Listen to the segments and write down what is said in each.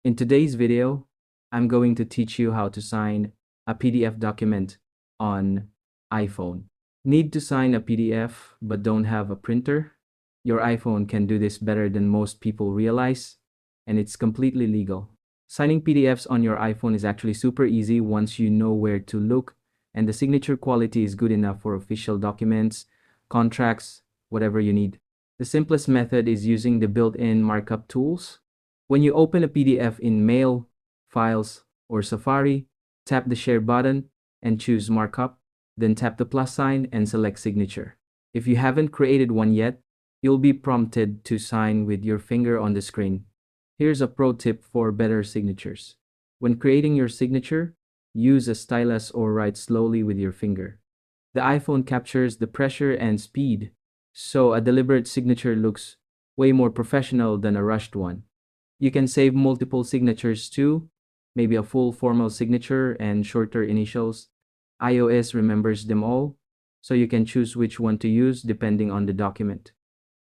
In today's video, I'm going to teach you how to sign a PDF document on iPhone. Need to sign a PDF but don't have a printer? Your iPhone can do this better than most people realize, and it's completely legal. Signing PDFs on your iPhone is actually super easy once you know where to look, and the signature quality is good enough for official documents, contracts, whatever you need. The simplest method is using the built-in markup tools. When you open a PDF in Mail, Files, or Safari, tap the Share button and choose Markup, then tap the plus sign and select Signature. If you haven't created one yet, you'll be prompted to sign with your finger on the screen. Here's a pro tip for better signatures. When creating your signature, use a stylus or write slowly with your finger. The iPhone captures the pressure and speed, so a deliberate signature looks way more professional than a rushed one. You can save multiple signatures too, maybe a full formal signature and shorter initials. iOS remembers them all, so you can choose which one to use depending on the document.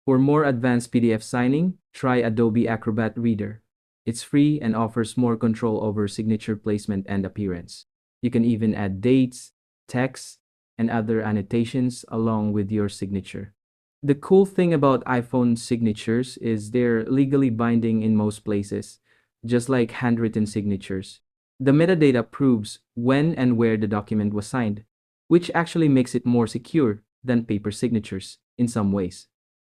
For more advanced PDF signing, try Adobe Acrobat Reader. It's free and offers more control over signature placement and appearance. You can even add dates, text, and other annotations along with your signature. The cool thing about iPhone signatures is they're legally binding in most places, just like handwritten signatures. The metadata proves when and where the document was signed, which actually makes it more secure than paper signatures in some ways.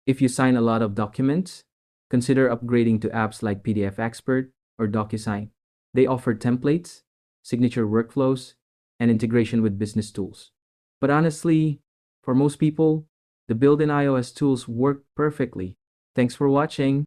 If you sign a lot of documents, consider upgrading to apps like PDF Expert or DocuSign. They offer templates, signature workflows, and integration with business tools. But honestly, for most people, the built-in iOS tools work perfectly. Thanks for watching.